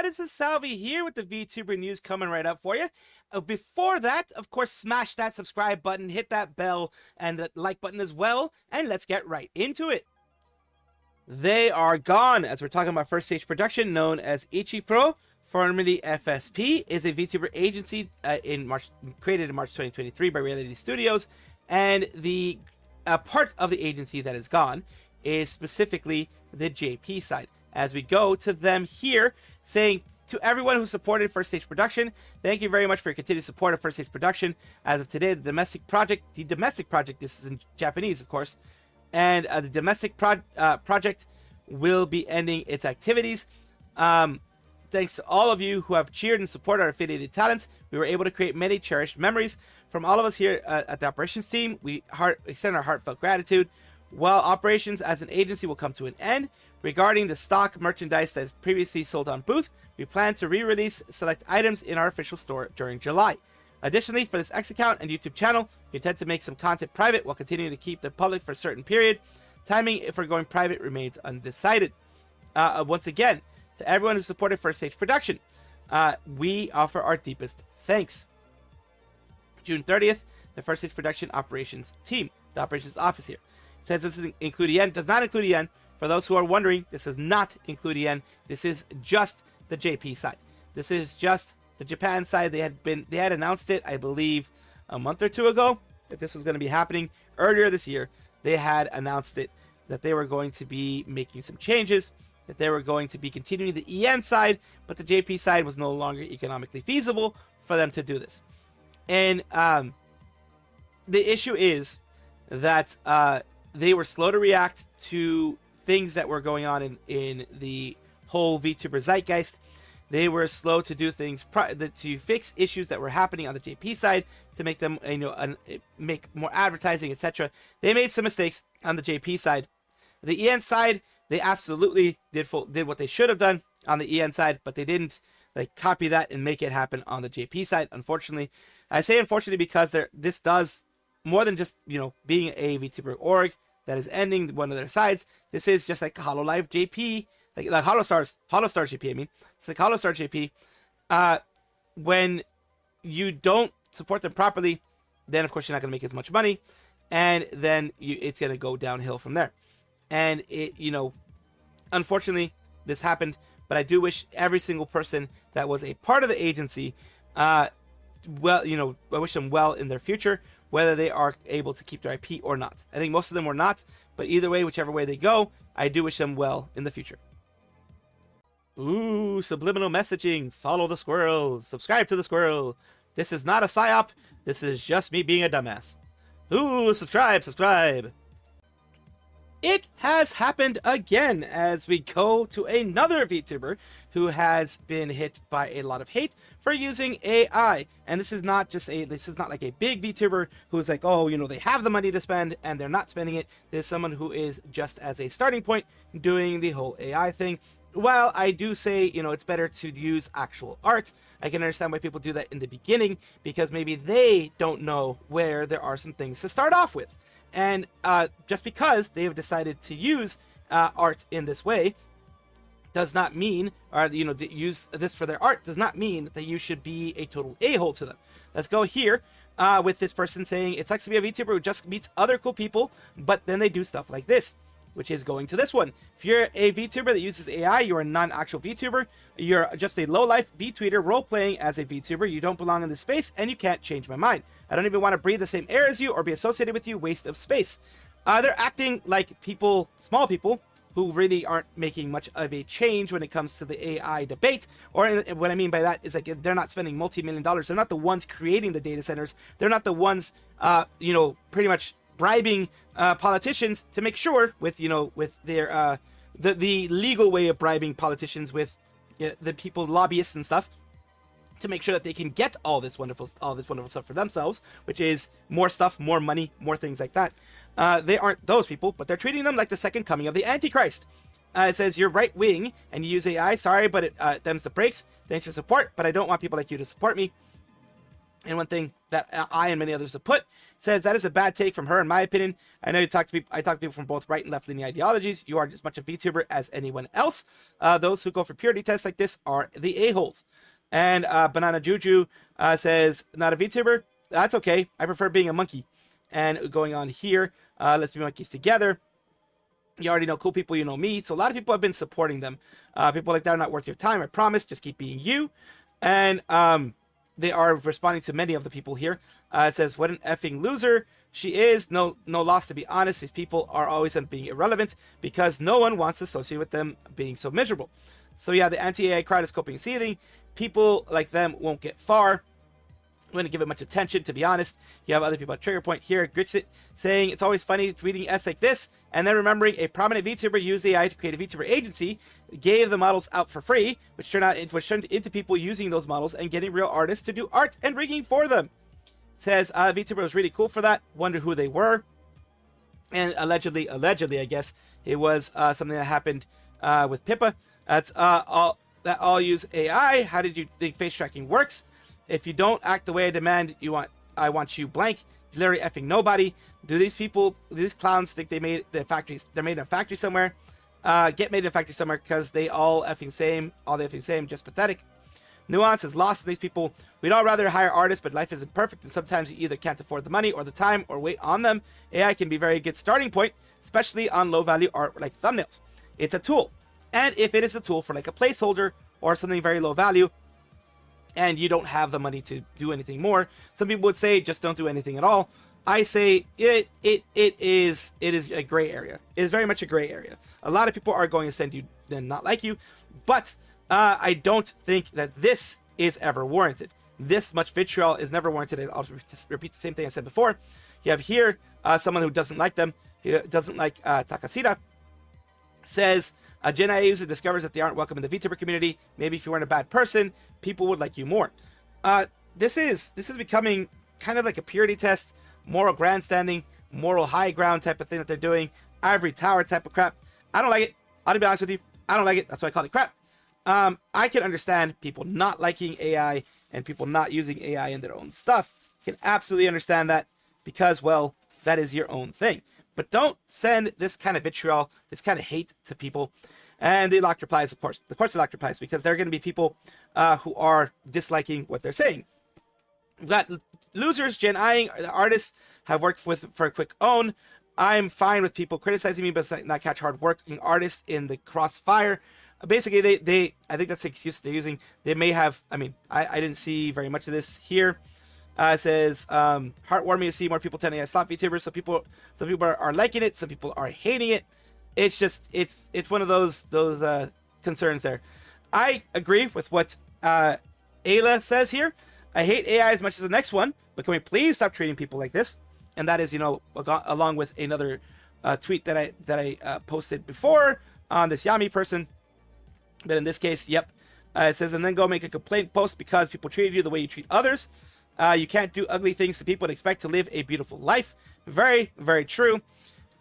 everybody, this is Salvi here with the VTuber news coming right up for you. Before that, of course, smash that subscribe button, hit that bell, and the like button as well, and let's get right into it. They are gone, as we're talking about First Stage Production, known as Ichi Pro, formerly FSP, is a VTuber agency created in March 2023 by Reality Studios, and the part of the agency that is gone is specifically the JP side. As we go to them here, saying to everyone who supported First Stage Production, thank you very much for your continued support of First Stage Production. As of today, the domestic project, this is in Japanese, of course, and the domestic project will be ending its activities. Thanks to all of you who have cheered and supported our affiliated talents, we were able to create many cherished memories. From all of us here at the operations team, we extend our heartfelt gratitude. While operations as an agency will come to an end, regarding the stock merchandise that is previously sold on booth, we plan to re-release select items in our official store during July. Additionally, for this X account and YouTube channel, we intend to make some content private while continuing to keep the public for a certain period. Timing for going private remains undecided. Once again, to everyone who supported First Stage Production, we offer our deepest thanks. June 30th, the First Stage Production operations team, the operations office here, says this doesn't include yen, does not include yen. For those who are wondering, this does not include yen. This is just the JP side. This is just the Japan side. They had announced it, I believe, a month or two ago that this was going to be happening. Earlier this year, they had announced it that they were going to be making some changes, that they were going to be continuing the EN side, but the JP side was no longer economically feasible for them to do this. And the issue is that they were slow to react to things that were going on in the whole VTuber zeitgeist. They were slow to do things to fix issues that were happening on the JP side to make them, make more advertising, etc. They made some mistakes on the JP side. The EN side, they absolutely did what they should have done on the EN side, but they didn't copy that and make it happen on the JP side. Unfortunately, I say unfortunately because this does more than just being a VTuber org that is ending one of their sides. This is just like Hololive JP, like Holostar JP. I mean, it's like Holostar JP. When you don't support them properly, then of course you're not going to make as much money, and then it's going to go downhill from there. And it, unfortunately, this happened. But I do wish every single person that was a part of the agency, I wish them well in their future, whether they are able to keep their IP or not. I think most of them were not, but either way, whichever way they go, I do wish them well in the future. Ooh, subliminal messaging. Follow the squirrel. Subscribe to the squirrel. This is not a psyop. This is just me being a dumbass. Ooh, subscribe. It has happened again as we go to another VTuber who has been hit by a lot of hate for using AI. And this is not like a big VTuber who's like, oh, they have the money to spend and they're not spending it. There's someone who is just as a starting point doing the whole AI thing. While I do say, it's better to use actual art, I can understand why people do that in the beginning because maybe they don't know where there are some things to start off with. And just because they have decided to use art in this way does not mean, or use this for their art does not mean that you should be a total a-hole to them. Let's go here with this person saying it sucks to be a VTuber who just meets other cool people, but then they do stuff like this, which is going to this one. If you're a VTuber that uses AI, you're a non-actual VTuber. You're just a low-life VTweeter role-playing as a VTuber. You don't belong in this space, and you can't change my mind. I don't even want to breathe the same air as you or be associated with you. Waste of space. They're acting like people, small people, who really aren't making much of a change when it comes to the AI debate. Or what I mean by that is they're not spending multi-million dollars. They're not the ones creating the data centers. They're not the ones, pretty much bribing politicians to make sure with their the legal way of bribing politicians with the people, lobbyists and stuff, to make sure that they can get all this wonderful stuff for themselves, which is more stuff, more money, more things like that. They aren't those people, but they're treating them like the second coming of the Antichrist. It says you're right wing and you use AI. Sorry, but it them's the breaks. Thanks for support, but I don't want people like you to support me. And one thing that I and many others have put says that is a bad take from her, in my opinion. I know I talk to people from both right and left leaning ideologies. You are as much a VTuber as anyone else. Those who go for purity tests like this are the a-holes. And Banana Juju says, not a VTuber? That's okay. I prefer being a monkey. And going on here, let's be monkeys together. You already know cool people, you know me. So a lot of people have been supporting them. People like that are not worth your time, I promise. Just keep being you. And they are responding to many of the people here. It says, what an effing loser she is. No loss, to be honest. These people are always being irrelevant because no one wants to associate with them being so miserable. So yeah, the anti-AI crowd is coping and seething. People like them won't get far. I'm going to give it much attention, to be honest. You have other people at Trigger Point here, Grixit, saying it's always funny reading S like this, and then remembering a prominent VTuber used AI to create a VTuber agency, gave the models out for free, which turned into people using those models and getting real artists to do art and rigging for them. Says VTuber was really cool for that. Wonder who they were. And allegedly, I guess, it was something that happened with Pippa. That's all use AI. How did you think face tracking works? If you don't act the way I demand, I want you blank. You're literally effing nobody. Do these clowns think they made the factories? They're made in a factory somewhere. Get made in a factory somewhere because they all effing same. All they effing same. Just pathetic. Nuance is lost in these people. We'd all rather hire artists, but life isn't perfect, and sometimes you either can't afford the money or the time or wait on them. AI can be a very good starting point, especially on low-value art like thumbnails. It's a tool. And if it is a tool for like a placeholder or something very low value, and you don't have the money to do anything more, some people would say just don't do anything at all. I say it is a gray area. It is very much a gray area. A lot of people are going to send you and not like you, but I don't think that this is ever warranted. This much vitriol is never warranted. I'll repeat the same thing I said before. You have here someone who doesn't like them, doesn't like Takashita, says Gen AI user discovers that they aren't welcome in the VTuber community. Maybe if you weren't a bad person, people would like you more. This is becoming kind of like a purity test, moral grandstanding, moral high ground type of thing that they're doing, ivory tower type of crap. I don't like it. I'll be honest with you. I don't like it. That's why I call it crap. I can understand people not liking AI and people not using AI in their own stuff. Can absolutely understand that because, well, that is your own thing. But don't send this kind of vitriol, this kind of hate to people. And they locked replies, of course. Of course they locked replies because there are going to be people who are disliking what they're saying. We've got losers, Gen I-ing, the artists have worked with for a quick own. I'm fine with people criticizing me, but not catch hard-working artists in the crossfire. Basically, they I think that's the excuse they're using. They may have, I didn't see very much of this here. It says, heartwarming to see more people telling us stop VTubers. Some people are liking it, some people are hating it. It's just, it's one of those concerns there. I agree with what Ayla says here. I hate AI as much as the next one, but can we please stop treating people like this? And that is, along with another tweet that I posted before on this Yami person. But in this case, yep. It says, and then go make a complaint post because people treated you the way you treat others. You can't do ugly things to people and expect to live a beautiful life. Very, very true.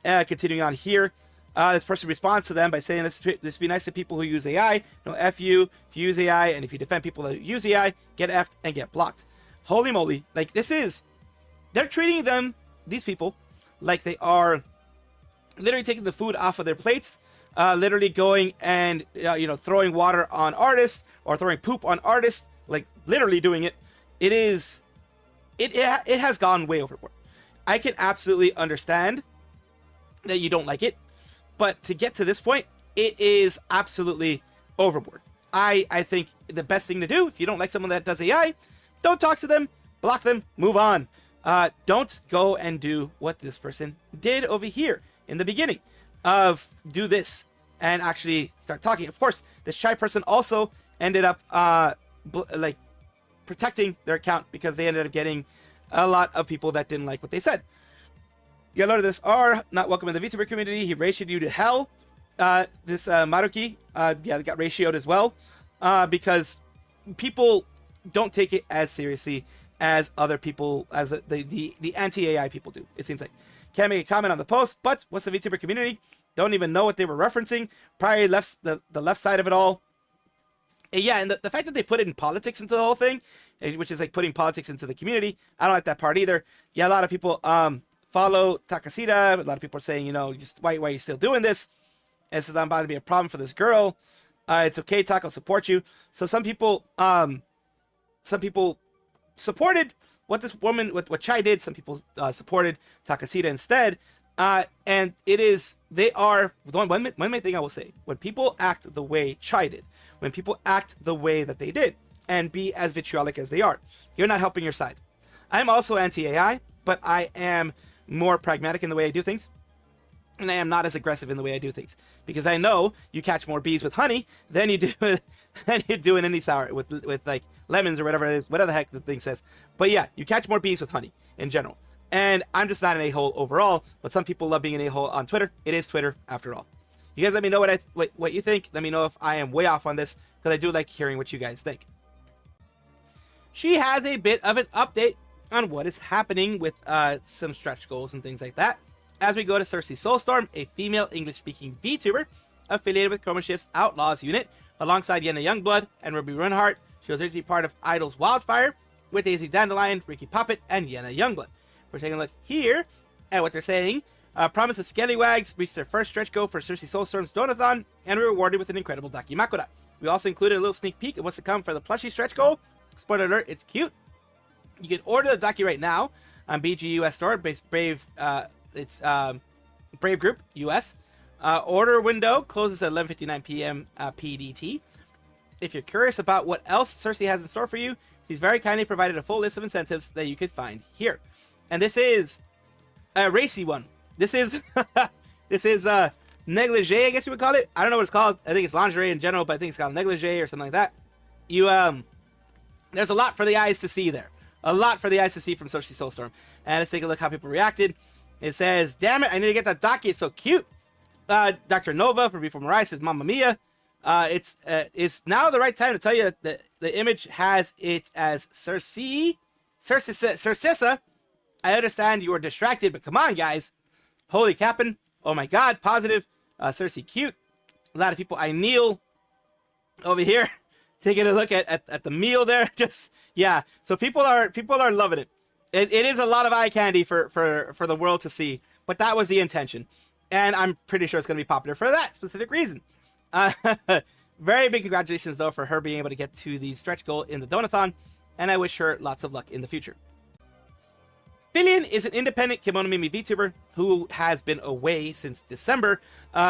Continuing on here. This person responds to them by saying, this be nice to people who use AI. No, F you if you use AI, and if you defend people that use AI, get F'd and get blocked. Holy moly. Like, they're treating these people, like they are literally taking the food off of their plates, literally going and, throwing water on artists or throwing poop on artists, like literally doing it. It has gone way overboard. I can absolutely understand that you don't like it, but to get to this point, it is absolutely overboard. I think the best thing to do, if you don't like someone that does AI, don't talk to them, block them, move on. Don't go and do what this person did over here in the beginning of do this and actually start talking. Of course, this shy person also ended up protecting their account because they ended up getting a lot of people that didn't like what they said. You got a lot of this are not welcome in the VTuber community. He ratioed you to hell. This Maruki, they got ratioed as well because people don't take it as seriously as other people, as the anti-AI people do, it seems like. Can't make a comment on the post, but what's the VTuber community? Don't even know what they were referencing. Probably the left side of it all. Yeah, and the fact that they put in politics into the whole thing, which is like putting politics into the community, I don't like that part either. Yeah, a lot of people follow Takashita. A lot of people are saying, just why are you still doing this? And says I'm about to be a problem for this girl. It's okay, Taka, I'll support you. So some people supported what this woman, what Chai did. Some people supported Takashita instead. And they are, one main thing I will say, when people act the way Chai did, when people act the way that they did, and be as vitriolic as they are, you're not helping your side. I'm also anti-AI, but I am more pragmatic in the way I do things, and I am not as aggressive in the way I do things, because I know you catch more bees with honey than you do in any sour with like lemons or whatever it is, whatever the heck the thing says. But yeah, you catch more bees with honey in general. And I'm just not an a-hole overall, but some people love being an a-hole on Twitter. It is Twitter after all. You guys let me know what you think. Let me know if I am way off on this, because I do like hearing what you guys think. She has a bit of an update on what is happening with some stretch goals and things like that. As we go to Cersea Soulstorm, a female English-speaking VTuber affiliated with Chroma Shift's Outlaws unit, alongside Yenna Youngblood and Ruby Runhart. She was originally part of Idol's Wildfire with Daisy Dandelion, Ricky Puppet, and Yenna Youngblood. We're taking a look here at what they're saying. Promise of Skellywags reached their first stretch goal for Cersea Soulstorm's Donathon and were rewarded with an incredible Daki Makura. We also included a little sneak peek of what's to come for the plushie stretch goal. Spoiler alert, it's cute. You can order the Daki right now on BGUS store, Brave Group US. Order window closes at 11:59 p.m. PDT. If you're curious about what else Cersea has in store for you, she's very kindly provided a full list of incentives that you could find here. And this is a racy one. This is negligee, I guess you would call it. I don't know what it's called. I think it's lingerie in general, but I think it's called negligee or something like that. There's a lot for the eyes to see there. A lot for the eyes to see from Cersea Soulstorm. And let's take a look how people reacted. It says, damn it, I need to get that Daki. It's so cute. Dr. Nova from Before Mariah says, Mamma Mia. It's now the right time to tell you that the image has it as Cersea. I understand you were distracted, but come on, guys. Holy cappin'. Oh my god, positive. Cersea cute. A lot of people. I kneel over here taking a look at the meal there. Just, yeah. So people are loving it. It is a lot of eye candy for the world to see, but that was the intention. And I'm pretty sure it's going to be popular for that specific reason. Very big congratulations, though, for her being able to get to the stretch goal in the Donathon, and I wish her lots of luck in the future. Filian is an independent Kimono Mimi VTuber who has been away since December.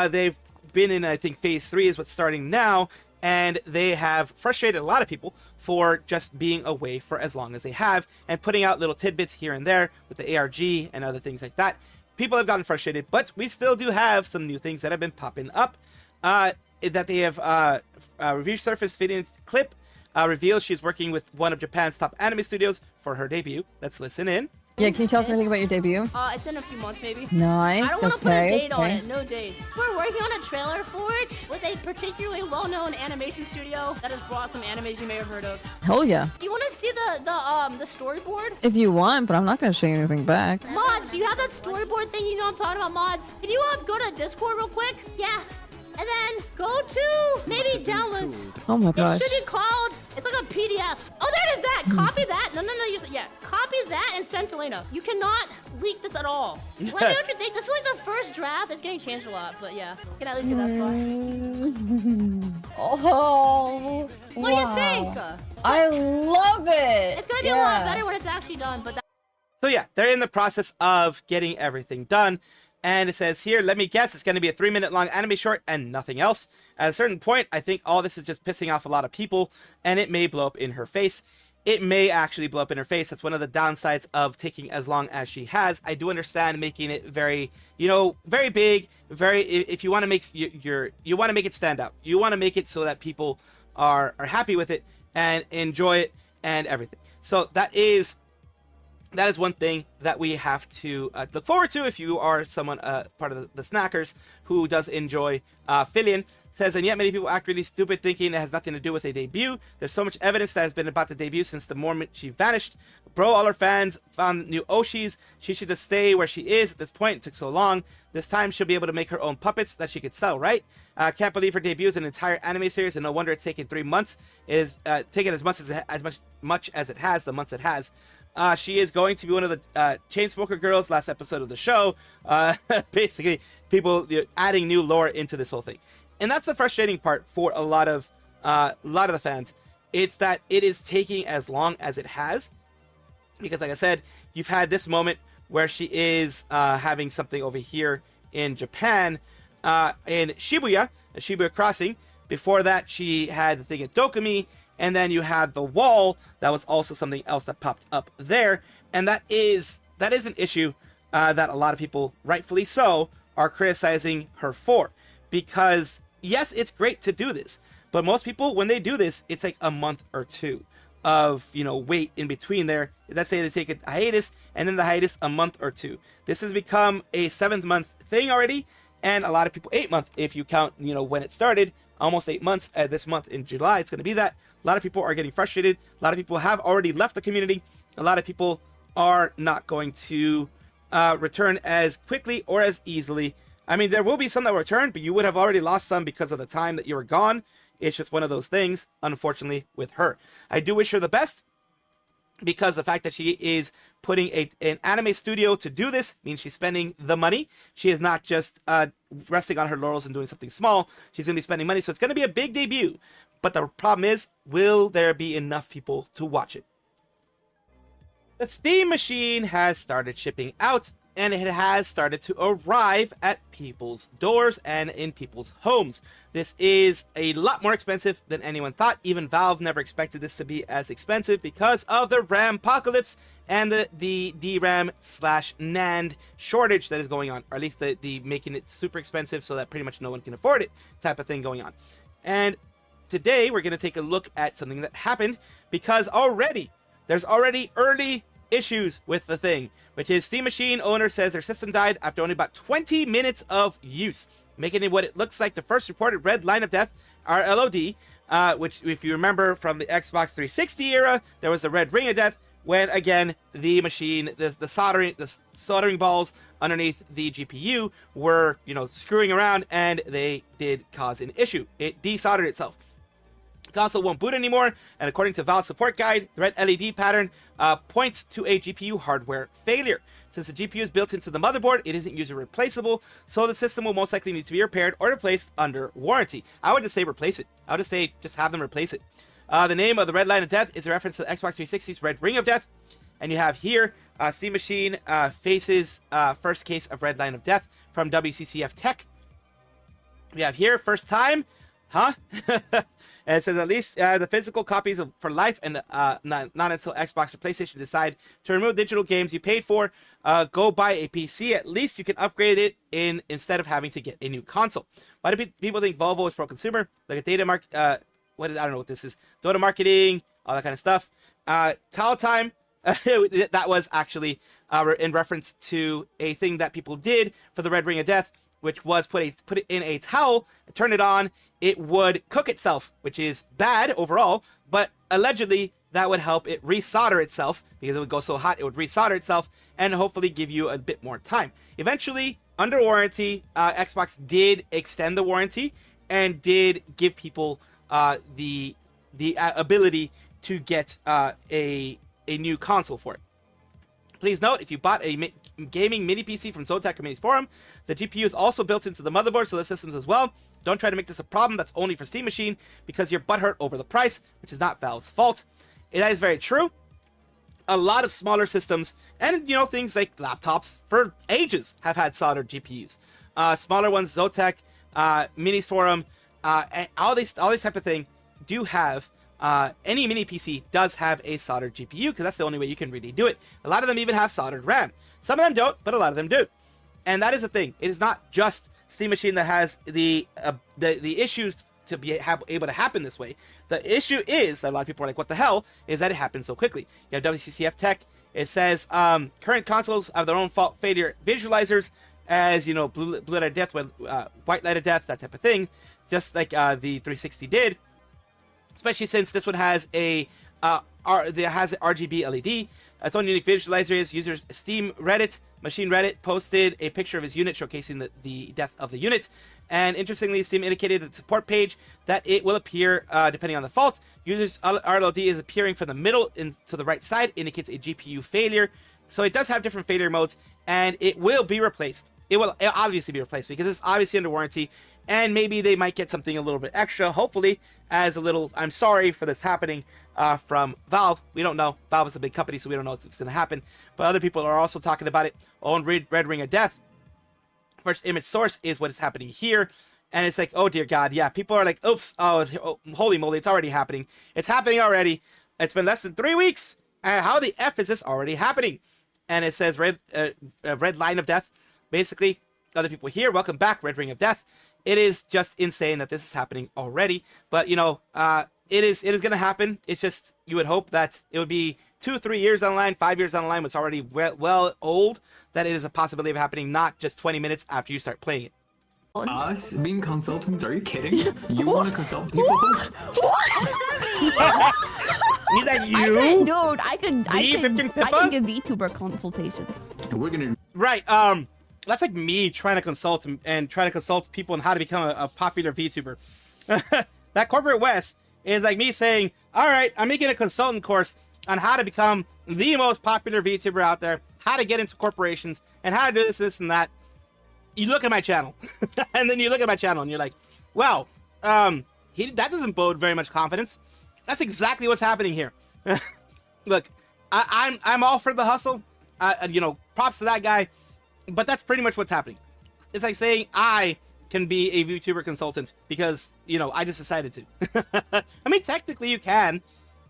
They've been in, I think, phase 3 is what's starting now, and they have frustrated a lot of people for just being away for as long as they have, and putting out little tidbits here and there with the ARG and other things like that. People have gotten frustrated, but we still do have some new things that have been popping up. That they have review surface Filian clip reveals she's working with one of Japan's top anime studios for her debut. Let's listen in. Yeah, can you tell us anything about your debut? It's in a few months, maybe. Nice. I don't want to put a date on it. No dates. We're working on a trailer for it with a particularly well-known animation studio that has brought some animes you may have heard of. Hell yeah. Do you want to see the storyboard? If you want, but I'm not gonna show you anything back. Mods, do you have that storyboard thing? You know what I'm talking about, mods. Can you go to Discord real quick? Yeah. And then go to maybe downloads. Oh my gosh. It should be called, it's like a PDF. Oh, there it is that. Copy that. No. Yeah, copy that and send to Lena. You cannot leak this at all. Let me know what you think. This is like the first draft. It's getting changed a lot, but yeah. Can I at least get that far? Oh. What do you think? I love it. It's gonna be a lot better when it's actually done, but So yeah, they're in the process of getting everything done. And it says here, let me guess, it's going to be a 3-minute long anime short and nothing else. At a certain point, I think all this is just pissing off a lot of people, and it may blow up in her face. It may actually blow up in her face. That's one of the downsides of taking as long as she has. I do understand making it very, very big, very, if you want to make, you want to make it stand out. You want to make it so that people are happy with it and enjoy it and everything. So that is one thing that we have to look forward to if you are someone, part of the snackers who does enjoy Filian. says, and yet many people act really stupid thinking it has nothing to do with a debut. There's so much evidence that has been about the debut since the moment she vanished. Bro, all her fans found new Oshis. She should just stay where she is at this point. It took so long. This time she'll be able to make her own puppets that she could sell, right? Can't believe her debut is an entire anime series, and no wonder it's taken 3 months. It is taken as much as it has, the months it has. She is going to be one of the Chainsmoker girls last episode of the show. Basically, people adding new lore into this whole thing. And that's the frustrating part for a lot of the fans. It's that it is taking as long as it has. Because like I said, you've had this moment where she is having something over here in Japan, in Shibuya Crossing. Before that, she had the thing at Dokumi, and then you had the wall. That was also something else that popped up there. And that is an issue that a lot of people, rightfully so, are criticizing her for. Because, yes, it's great to do this. But most people, when they do this, it's like a month or two of, wait in between there. Let's say they take a hiatus, and then the hiatus a month or two. This has become a 7th month thing already, and a lot of people 8 months if you count, when it started. Almost 8 months. This month in July, it's going to be that. A lot of people are getting frustrated. A lot of people have already left the community. A lot of people are not going to return as quickly or as easily. I mean, there will be some that will return, but you would have already lost some because of the time that you were gone. It's just one of those things, unfortunately, with her. I do wish her the best, because the fact that she is putting an anime studio to do this means she's spending the money. She is not just resting on her laurels and doing something small. She's going to be spending money, so it's going to be a big debut. But the problem is, will there be enough people to watch it? The Steam Machine has started shipping out, and it has started to arrive at people's doors and in people's homes. This is a lot more expensive than anyone thought. Even Valve never expected this to be as expensive because of the RAM apocalypse and the DRAM/NAND shortage that is going on, or at least the making it super expensive so that pretty much no one can afford it type of thing going on. And today we're going to take a look at something that happened, because there's already early issues with the thing, which is Steam Machine owner says their system died after only about 20 minutes of use, making it what it looks like the first reported red line of death, RLOD, which, if you remember from the Xbox 360 era, there was the red ring of death when, again, the machine, the soldering balls underneath the GPU were, screwing around, and they did cause an issue. It desoldered itself. Console won't boot anymore, and according to Valve's support guide, the red LED pattern points to a GPU hardware failure. Since the GPU is built into the motherboard, it isn't user replaceable, so the system will most likely need to be repaired or replaced under warranty. I would just say replace it. I would just say just have them replace it. The name of the red line of death is a reference to the Xbox 360's red ring of death, and you have here Steam Machine faces first case of red line of death from WCCF Tech. We have here first time. Huh? And it says at least the physical copies for life, and not until Xbox or PlayStation decide to remove digital games you paid for. Go buy a PC. At least you can upgrade it instead of having to get a new console. Why do people think Volvo is pro-consumer? Like a data I don't know what this is. Dota marketing, all that kind of stuff. Towel time. That was actually in reference to a thing that people did for the red ring of death, which was put it in a towel, turn it on, it would cook itself, which is bad overall, but allegedly that would help it resolder itself, because it would go so hot it would resolder itself, and hopefully give you a bit more time. Eventually, under warranty, Xbox did extend the warranty and did give people the ability to get a new console for it. Please note, if you bought a gaming mini PC from Zotac or Minis Forum, the GPU is also built into the motherboard, so the systems as well. Don't try to make this a problem that's only for Steam Machine, because you're butthurt over the price, which is not Valve's fault. And that is very true. A lot of smaller systems, and things like laptops, for ages have had soldered GPUs. Smaller ones, Zotac, Minis Forum, and all these type of thing do have. Any mini PC does have a soldered GPU, because that's the only way you can really do it. A lot of them even have soldered RAM. Some of them don't, but a lot of them do. And that is the thing. It is not just Steam Machine that has the issues to be able to happen this way. The issue is that a lot of people are like, what the hell, is that it happens so quickly. You have WCCF Tech. It says current consoles have their own fault failure visualizers, as blue light of death, white light of death, that type of thing. just like the 360 did, especially since this one has a RGB LED. Its own unique visualizer is users Steam Reddit, Machine Reddit posted a picture of his unit showcasing the death of the unit. And interestingly, Steam indicated that the support page that it will appear depending on the fault. Users RLD is appearing from the middle to the right side, indicates a GPU failure. So it does have different failure modes, and it will be replaced. It'll obviously be replaced because it's obviously under warranty, and maybe they might get something a little bit extra, hopefully, as a little I'm sorry for this happening from Valve. We don't know. Valve is a big company, so we don't know what's going to happen. But other people are also talking about it. On Red Ring of Death, first image source is what is happening here. And it's like, oh dear God, yeah, people are like, oops, oh holy moly, it's already happening. It's happening already. It's been less than 3 weeks. And how the F is this already happening? And it says red line of death. Basically, other people here, welcome back, Red Ring of Death. It is just insane that this is happening already. But, you know, it is going to happen. It's just, you would hope that it would be 2, 3 years down the line, 5 years down the line, it's already well old, that it is a possibility of happening, not just 20 minutes after you start playing it. Us being consultants? Are you kidding? You want to consult people? Is that you? Dude, I can give VTuber consultations. We're gonna... Right, that's like me trying to consult and trying to consult people on how to become a popular VTuber. That corporate West is like me saying, all right, I'm making a consultant course on how to become the most popular VTuber out there, how to get into corporations, and how to do this, and that. You look at my channel, and then you look at my channel, and you're like, well, that doesn't bode very much confidence. That's exactly what's happening here. Look, I'm all for the hustle. You know, props to that guy. But that's pretty much what's happening. It's like saying I can be a VTuber consultant because, you know, I just decided to. I mean, technically you can.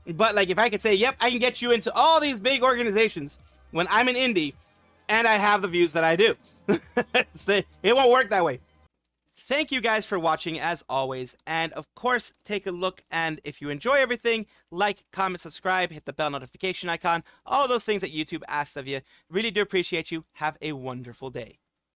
But, like, if I could say, yep, I can get you into all these big organizations when I'm an indie and I have the views that I do. It won't work that way. Thank you guys for watching as always, and of course take a look, and if you enjoy everything, like, comment, subscribe, hit the bell notification icon, all those things that YouTube asks of you. Really do appreciate you. Have a wonderful day.